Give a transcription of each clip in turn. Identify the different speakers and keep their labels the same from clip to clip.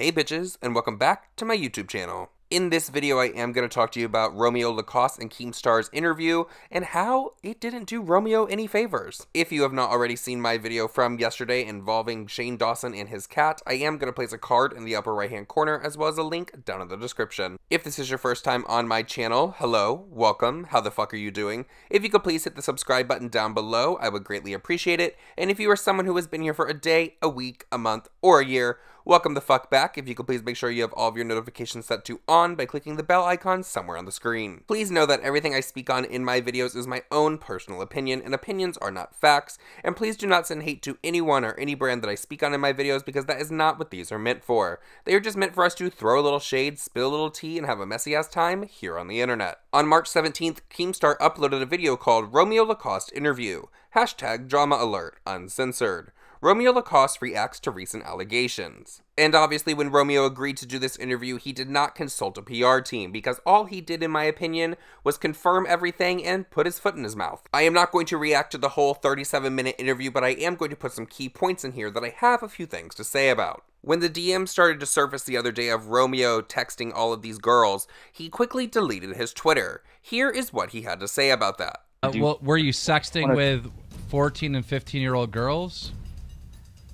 Speaker 1: Hey bitches, and welcome back to my YouTube channel. In this video, I am going to talk to you about Romeo Lacoste and Keemstar's interview and how it didn't do Romeo any favors. If you have not already seen my video from yesterday involving Shane Dawson and his cat, I am going to place a card in the upper right hand corner as well as a link down in the description. If this is your first time on my channel, hello, welcome, how the fuck are you doing? If you could please hit the subscribe button down below, I would greatly appreciate it. And if you are someone who has been here for a day, a week, a month, or a year, welcome the fuck back. If you could please make sure you have all of your notifications set to on by clicking the bell icon somewhere on the screen. Please know that everything I speak on in my videos is my own personal opinion, and opinions are not facts, and please do not send hate to anyone or any brand that I speak on in my videos because that is not what these are meant for. They are just meant for us to throw a little shade, spill a little tea, and have a messy ass time here on the internet. On March 17th, Keemstar uploaded a video called Romeo Lacoste Interview. Hashtag drama alert, uncensored. Romeo Lacoste reacts to recent allegations. And obviously when Romeo agreed to do this interview, he did not consult a PR team because all he did, in my opinion, was confirm everything and put his foot in his mouth. I am not going to react to the whole 37-minute interview, but I am going to put some key points in here that I have a few things to say about. When the DM started to surface the other day of Romeo texting all of these girls, he quickly deleted his Twitter. Here is what he had to say about that.
Speaker 2: Well, were you sexting with 14 and 15-year-old girls?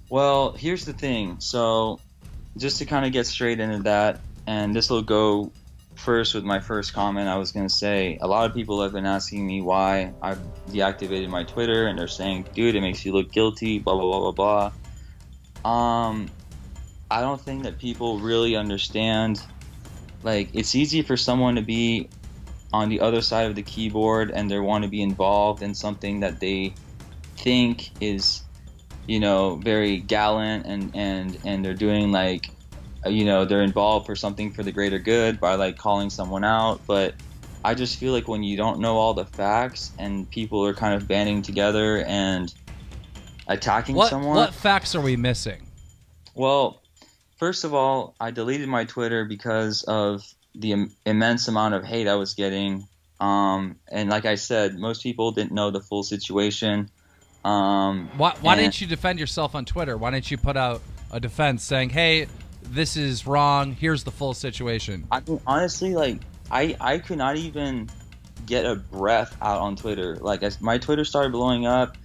Speaker 3: Well, here's the thing. So, just to kind of get straight into that, and this will go first with my first comment, I was going to say, a lot of people have been asking me why I've deactivated my Twitter, and they're saying, dude, it makes you look guilty, blah, blah, blah, blah, blah. I don't think that people really understand. Like, it's easy for someone to be on the other side of the keyboard and they want to be involved in something that they think is, you know, very gallant, and they're doing, like, you know, they're involved for something for the greater good by, like, calling someone out. But I just feel like when you don't know all the facts and people are kind of banding together and attacking someone.
Speaker 2: What facts are we missing?
Speaker 3: Well, first of all, I deleted my Twitter because of the immense amount of hate I was getting. And like I said, most people didn't know the full situation.
Speaker 2: Why didn't you defend yourself on Twitter? Why didn't you put out a defense saying, hey, this is wrong, here's the full situation?
Speaker 3: I mean, honestly, like, I could not even get a breath out on Twitter. Like, as my Twitter started blowing up,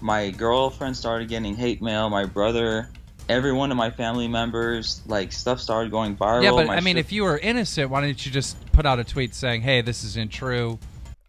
Speaker 3: my girlfriend started getting hate mail, my brother, every one of my family members, like, stuff started going viral.
Speaker 2: Yeah, but I mean, if you were innocent, why didn't you just put out a tweet saying, hey, this isn't true?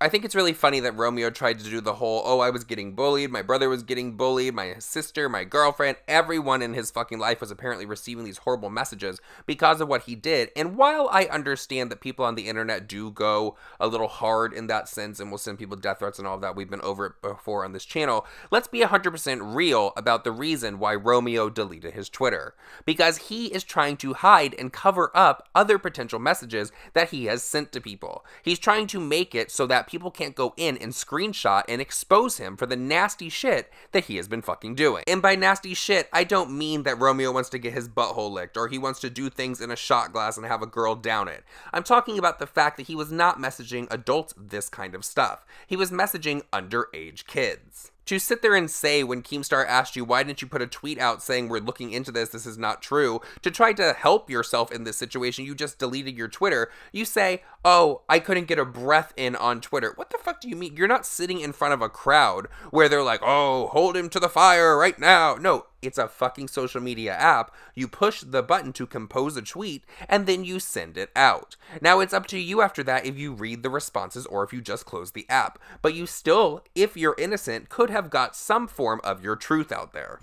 Speaker 1: I think it's really funny that Romeo tried to do the whole, oh, I was getting bullied, my brother was getting bullied, my sister, my girlfriend, everyone in his fucking life was apparently receiving these horrible messages because of what he did. And while I understand that people on the internet do go a little hard in that sense and will send people death threats and all of that, we've been over it before on this channel, let's be 100% real about the reason why Romeo deleted his Twitter. Because he is trying to hide and cover up other potential messages that he has sent to people. He's trying to make it so that people can't go in and screenshot and expose him for the nasty shit that he has been fucking doing. And by nasty shit, I don't mean that Romeo wants to get his butthole licked or he wants to do things in a shot glass and have a girl down it. I'm talking about the fact that he was not messaging adults this kind of stuff. He was messaging underage kids. To sit there and say when Keemstar asked you, why didn't you put a tweet out saying we're looking into this, this is not true, to try to help yourself in this situation, you just deleted your Twitter. You say, oh, I couldn't get a breath in on Twitter. What the fuck do you mean? You're not sitting in front of a crowd where they're like, oh, hold him to the fire right now. No, it's a fucking social media app. You push the button to compose a tweet and then you send it out. Now it's up to you after that if you read the responses or if you just close the app. But you still, if you're innocent, could have got some form of your truth out there.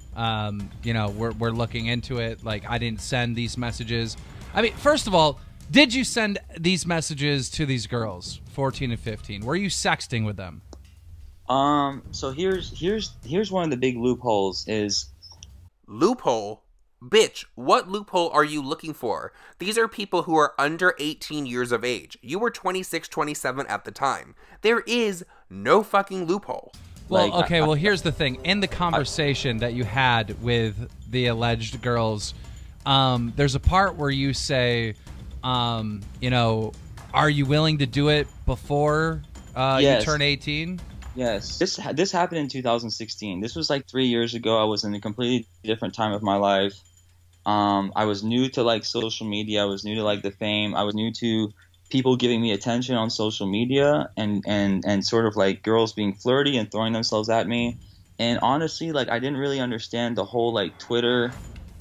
Speaker 2: You know, we're looking into it. Like, I didn't send these messages. I mean, first of all, did you send these messages to these girls, 14 and 15? Were you sexting with them?
Speaker 3: So here's one of the big loopholes is...
Speaker 1: Loophole? Bitch, what loophole are you looking for? These are people who are under 18 years of age. You were 26, 27 at the time. There is no fucking loophole.
Speaker 2: Well, like, okay, well, here's the thing. In the conversation that you had with the alleged girls, there's a part where you say, you know, are you willing to do it before you turn 18?
Speaker 3: Yes, this happened in 2016. This was like 3 years ago. I was in a completely different time of my life. I was new to like social media. I was new to like the fame. I was new to people giving me attention on social media, and sort of like girls being flirty and throwing themselves at me. And honestly, like I didn't really understand the whole like Twitter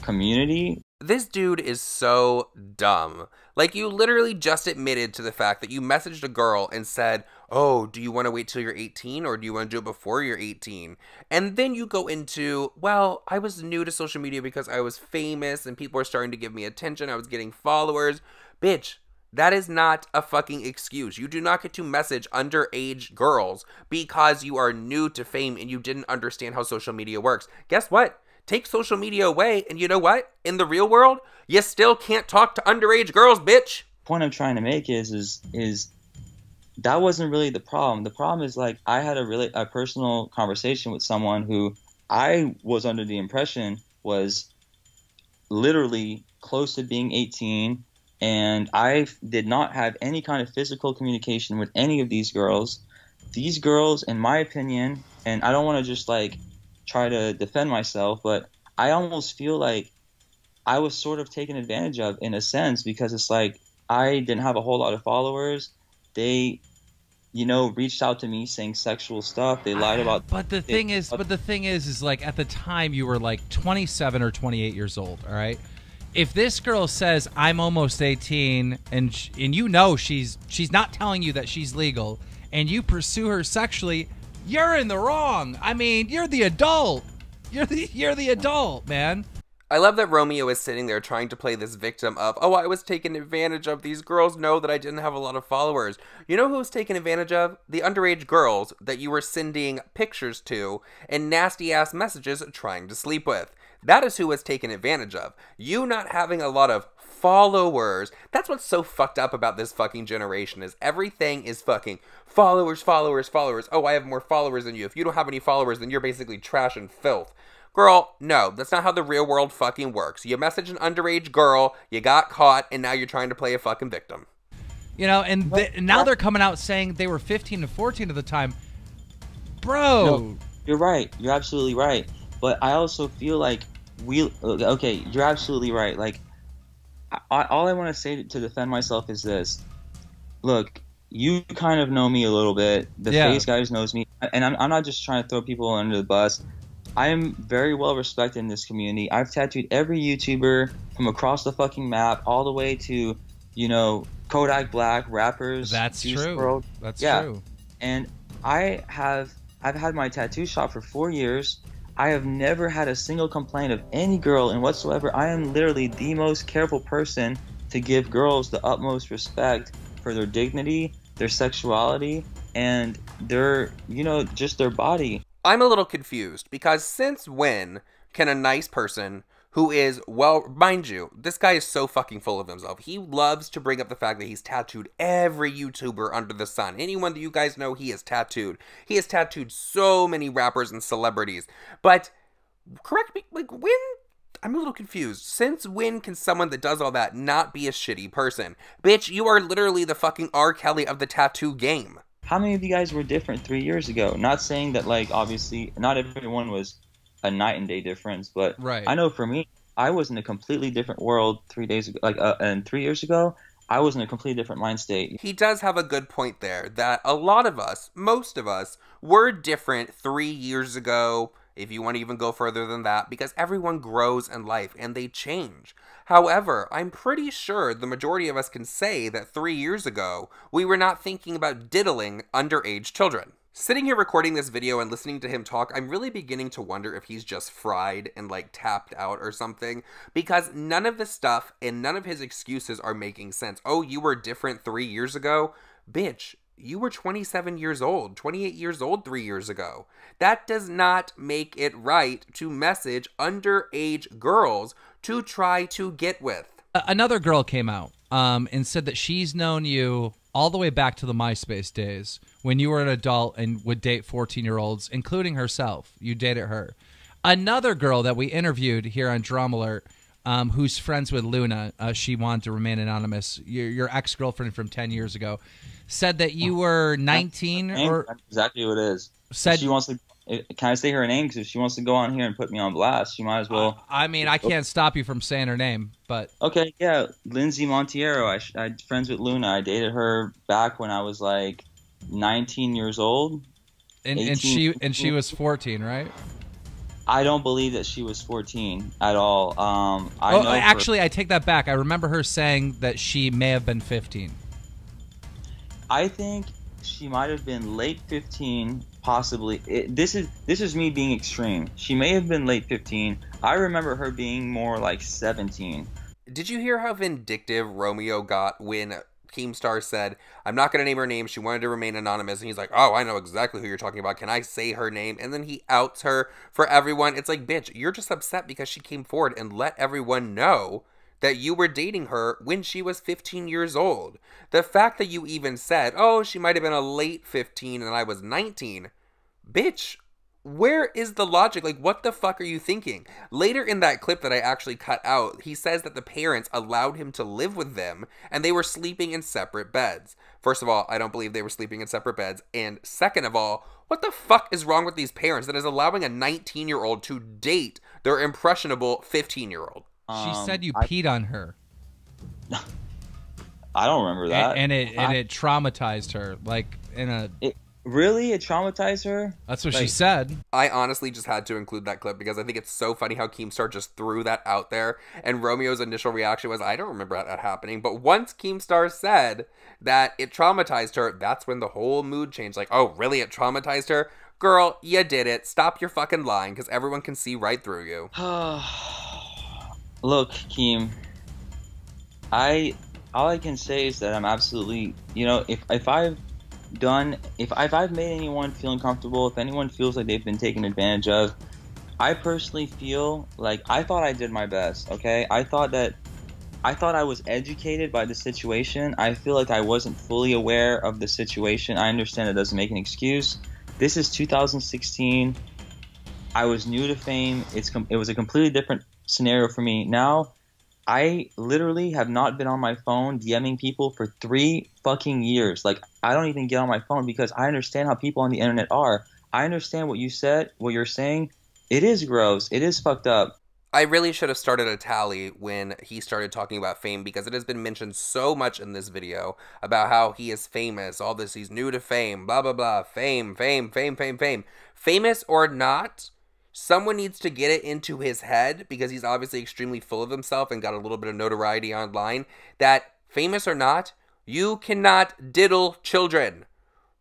Speaker 3: community.
Speaker 1: This dude is so dumb. Like, you literally just admitted to the fact that you messaged a girl and said, oh, do you want to wait till you're 18 or do you want to do it before you're 18? And then you go into, well, I was new to social media because I was famous and people were starting to give me attention. I was getting followers. Bitch, that is not a fucking excuse. You do not get to message underage girls because you are new to fame and you didn't understand how social media works. Guess what? Take social media away, and you know what? In the real world, you still can't talk to underage girls, bitch.
Speaker 3: Point I'm trying to make is that wasn't really the problem. The problem is like I had a personal conversation with someone who I was under the impression was literally close to being 18, and I did not have any kind of physical communication with any of these girls. These girls, in my opinion, and I don't want to just like try to defend myself, but I almost feel like I was sort of taken advantage of in a sense, because it's like I didn't have a whole lot of followers. They, reached out to me saying sexual stuff. They lied about.
Speaker 2: But the thing is like at the time you were like 27 or 28 years old. All right. If this girl says I'm almost 18 and she's not telling you that she's legal, and you pursue her sexually, you're in the wrong. I mean, you're the adult. You're the adult, man.
Speaker 1: I love that Romeo is sitting there trying to play this victim of, oh, I was taken advantage of. These girls know that I didn't have a lot of followers. You know who was taken advantage of? The underage girls that you were sending pictures to and nasty-ass messages trying to sleep with. That is who was taken advantage of. You not having a lot of followers. That's what's so fucked up about this fucking generation, is everything is fucking followers, followers, followers. Oh, I have more followers than you. If you don't have any followers, then you're basically trash and filth. Girl, no, that's not how the real world fucking works. You message an underage girl, you got caught, and now you're trying to play a fucking victim.
Speaker 2: And now they're coming out saying they were 15 to 14 at the time. Bro.
Speaker 3: No, you're right. You're absolutely right. But I also feel like you're absolutely right. Like, all I want to say to defend myself is this. Look, you kind of know me a little bit. The face guys knows me. And I'm not just trying to throw people under the bus. I am very well respected in this community. I've tattooed every YouTuber from across the fucking map, all the way to, Kodak Black, rappers.
Speaker 2: That's true.
Speaker 3: World.
Speaker 2: That's true.
Speaker 3: And I've had my tattoo shop for 4 years. I have never had a single complaint of any girl and whatsoever. I am literally the most careful person to give girls the utmost respect for their dignity, their sexuality, and their, just their body.
Speaker 1: I'm a little confused, because since when can a nice person who is, well, mind you, this guy is so fucking full of himself. He loves to bring up the fact that he's tattooed every YouTuber under the sun. Anyone that you guys know, he has tattooed. He has tattooed so many rappers and celebrities. But, correct me, like, when? I'm a little confused. Since when can someone that does all that not be a shitty person? Bitch, you are literally the fucking R. Kelly of the tattoo game.
Speaker 3: How many of you guys were different 3 years ago? Not saying that, like, obviously, not everyone was a night and day difference, but
Speaker 2: right.
Speaker 3: I know for me, I was in a completely different world 3 days ago. And 3 years ago, I was in a completely different mind state.
Speaker 1: He does have a good point there, that a lot of us, most of us, were different 3 years ago, if you want to even go further than that, because everyone grows in life and they change. However, I'm pretty sure the majority of us can say that 3 years ago, we were not thinking about diddling underage children. Sitting here recording this video and listening to him talk, I'm really beginning to wonder if he's just fried and like tapped out or something, because none of this stuff and none of his excuses are making sense. Oh, you were different 3 years ago? Bitch, you were 27 years old, 28 years old 3 years ago. That does not make it right to message underage girls to try to get with.
Speaker 2: Another girl came out and said that she's known you all the way back to the MySpace days when you were an adult and would date 14-year-olds, including herself. You dated her. Another girl that we interviewed here on Drama Alert, who's friends with Luna, she wanted to remain anonymous, your ex-girlfriend from 10 years ago, said that you were 19 or...
Speaker 3: That's exactly what it is.
Speaker 2: Said
Speaker 3: she wants to Can I say her name? Because if she wants to go on here and put me on blast, she might as well.
Speaker 2: I mean, I can't stop you from saying her name, but
Speaker 3: Okay, yeah, Lindsay Montiero. I'm friends with Luna. I dated her back when I was like 19 years old.
Speaker 2: and she was 14, right?
Speaker 3: I don't believe that she was 14 at all. I know
Speaker 2: actually, I take that back. I remember her saying that she may have been 15.
Speaker 3: I think she might have been late 15, possibly. This is me being extreme. She may have been late 15. I remember her being more like 17.
Speaker 1: Did you hear how vindictive Romeo got when Keemstar said, I'm not going to name her name, she wanted to remain anonymous, and he's like, oh, I know exactly who you're talking about, can I say her name? And then he outs her for everyone. It's like, bitch, you're just upset because she came forward and let everyone know that you were dating her when she was 15 years old. The fact that you even said, oh, she might have been a late 15 and I was 19, bitch, where is the logic? Like, what the fuck are you thinking? Later in that clip that I actually cut out, he says that the parents allowed him to live with them and they were sleeping in separate beds. First of all, I don't believe they were sleeping in separate beds. And second of all, what the fuck is wrong with these parents that is allowing a 19-year-old to date their impressionable 15-year-old?
Speaker 2: She said you peed on her.
Speaker 3: I don't remember that.
Speaker 2: And it traumatized her. Like, in a...
Speaker 3: Really? It traumatized her?
Speaker 2: That's what she said.
Speaker 1: I honestly just had to include that clip because I think it's so funny how Keemstar just threw that out there. And Romeo's initial reaction was, I don't remember that happening. But once Keemstar said that it traumatized her, that's when the whole mood changed. Like, oh, really? It traumatized her? Girl, you did it. Stop your fucking lying because everyone can see right through you.
Speaker 3: Look, Keem, all I can say is that I'm absolutely, if I've made anyone feel uncomfortable, if anyone feels like they've been taken advantage of, I personally feel like I thought I did my best, okay? I thought I was educated by the situation. I feel like I wasn't fully aware of the situation. I understand it doesn't make an excuse. This is 2016. I was new to fame. It was a completely different scenario for me. Now, I literally have not been on my phone DMing people for 3 fucking years. Like, I don't even get on my phone because I understand how people on the internet are. I understand what you said, what you're saying. It is gross. It is fucked up.
Speaker 1: I really should have started a tally when he started talking about fame because it has been mentioned so much in this video about how he is famous, all this, he's new to fame, blah, blah, blah, fame, fame, fame, fame, fame. Famous or not, someone needs to get it into his head, because he's obviously extremely full of himself and got a little bit of notoriety online, that famous or not, you cannot diddle children.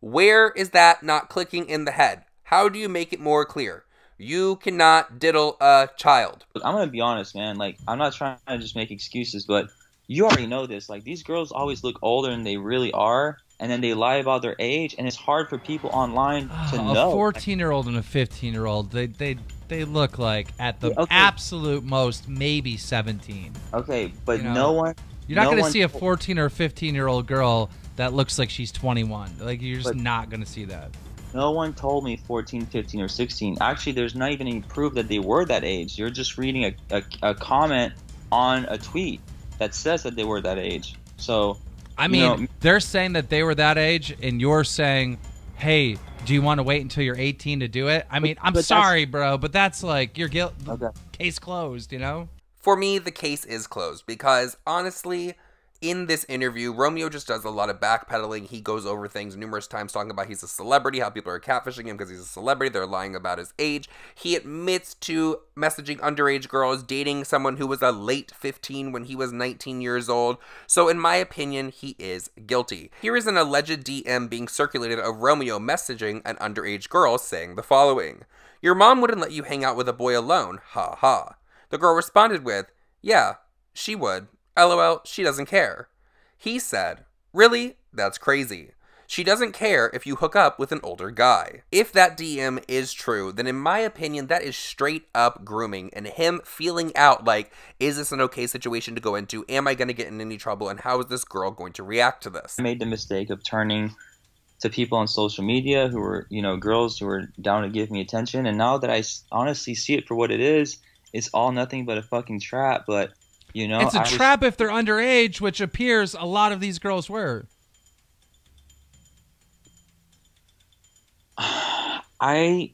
Speaker 1: Where is that not clicking in the head? How do you make it more clear? You cannot diddle a child.
Speaker 3: I'm going to be honest, man. Like, I'm not trying to just make excuses, but you already know this. Like, these girls always look older than they really are, and then they lie about their age, and it's hard for people online to know.
Speaker 2: A 14-year-old and a 15-year-old, they look like, at the absolute most, maybe 17.
Speaker 3: Okay, but no one...
Speaker 2: You're not going to see a 14 or 15-year-old girl that looks like she's 21. Like, you're just not going to see that.
Speaker 3: No one told me 14, 15, or 16. Actually, there's not even any proof that they were that age. You're just reading a comment on a tweet that says that they were that age. So,
Speaker 2: I mean, they're saying that they were that age, and you're saying, hey, do you want to wait until you're 18 to do it? I mean, I'm sorry, bro, but that's like, your guilt, case closed, you know?
Speaker 1: For me, the case is closed because, honestly, in this interview, Romeo just does a lot of backpedaling. He goes over things numerous times talking about he's a celebrity, how people are catfishing him because he's a celebrity. They're lying about his age. He admits to messaging underage girls, dating someone who was a late 15 when he was 19 years old. So in my opinion, he is guilty. Here is an alleged DM being circulated of Romeo messaging an underage girl saying the following: "Your mom wouldn't let you hang out with a boy alone, ha ha." The girl responded with, "Yeah, she would. LOL, she doesn't care." He said, "Really? That's crazy. She doesn't care if you hook up with an older guy." If that DM is true, then in my opinion, that is straight up grooming and him feeling out like, is this an okay situation to go into? Am I going to get in any trouble? And how is this girl going to react to this?
Speaker 3: I made the mistake of turning to people on social media who were, girls who were down to give me attention. And now that I honestly see it for what it is, it's all nothing but a fucking trap. But
Speaker 2: it's a trap if they're underage, which appears a lot of these girls were.
Speaker 3: I I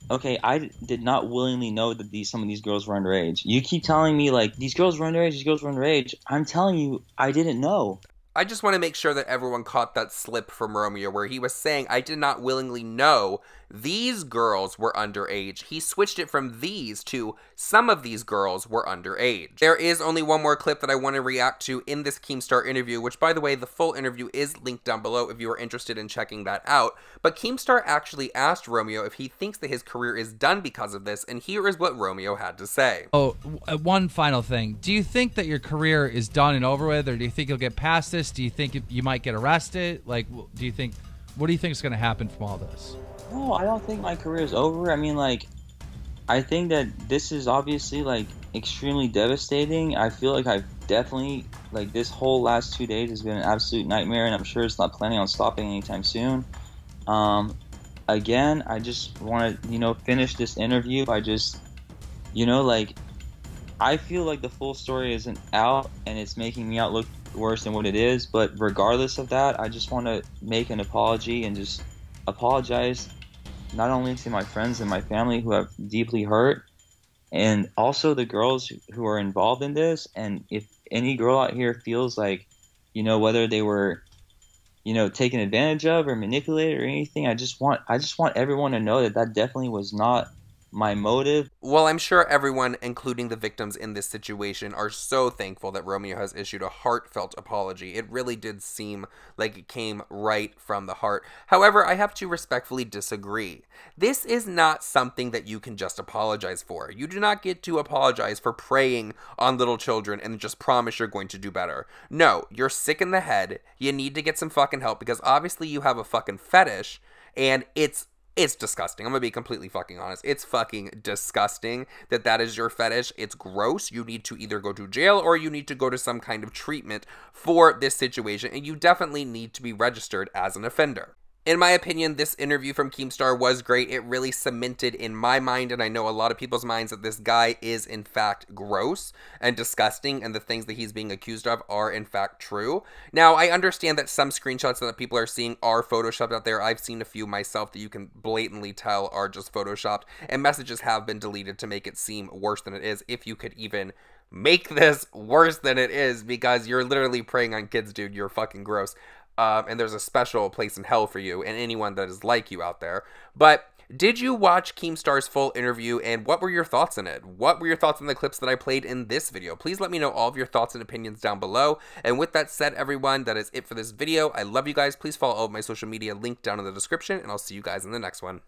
Speaker 3: did not willingly know that some of these girls were underage. You keep telling me like these girls were underage, these girls were underage. I'm telling you, I didn't know.
Speaker 1: I just want to make sure that everyone caught that slip from Romeo where he was saying, I did not willingly know these girls were underage. He switched it from these to some of these girls were underage. There is only one more clip that I want to react to in this Keemstar interview, which, by the way, the full interview is linked down below if you are interested in checking that out. But Keemstar actually asked Romeo if he thinks that his career is done because of this, and here is what Romeo had to say.
Speaker 2: Oh, one final thing. Do you think that your career is done and over with, or do you think you'll get past this? Do you think you might get arrested? Like, what do you think is going to happen from all this?
Speaker 3: No, I don't think my career is over. I mean, like, I think that this is obviously, like, extremely devastating. I feel like I've definitely, like, this whole last 2 days has been an absolute nightmare, and I'm sure it's not planning on stopping anytime soon. Again, I just want to, finish this interview by just, like, I feel like the full story isn't out, and it's making me out look worse than what it is, but regardless of that, I just want to make an apology and just apologize not only to my friends and my family who have deeply hurt, and also the girls who are involved in this. And if any girl out here feels like, whether they were, taken advantage of or manipulated or anything, I just want everyone to know that that definitely was not my motive.
Speaker 1: Well, I'm sure everyone, including the victims in this situation, are so thankful that Romeo has issued a heartfelt apology. It really did seem like it came right from the heart. However, I have to respectfully disagree. This is not something that you can just apologize for. You do not get to apologize for preying on little children and just promise you're going to do better. No, you're sick in the head. You need to get some fucking help because obviously you have a fucking fetish, and it's disgusting. I'm gonna be completely fucking honest. It's fucking disgusting that is your fetish. It's gross. You need to either go to jail or you need to go to some kind of treatment for this situation, and you definitely need to be registered as an offender. In my opinion, this interview from Keemstar was great. It really cemented in my mind, and I know a lot of people's minds, that this guy is in fact gross and disgusting, and the things that he's being accused of are in fact true. Now, I understand that some screenshots that people are seeing are photoshopped out there. I've seen a few myself that you can blatantly tell are just photoshopped, and messages have been deleted to make it seem worse than it is, if you could even make this worse than it is, because you're literally preying on kids, dude. You're fucking gross. And there's a special place in hell for you and anyone that is like you out there. But did you watch Keemstar's full interview, and what were your thoughts on it? What were your thoughts on the clips that I played in this video? Please let me know all of your thoughts and opinions down below. And with that said, everyone, that is it for this video. I love you guys. Please follow all of my social media linked down in the description, and I'll see you guys in the next one.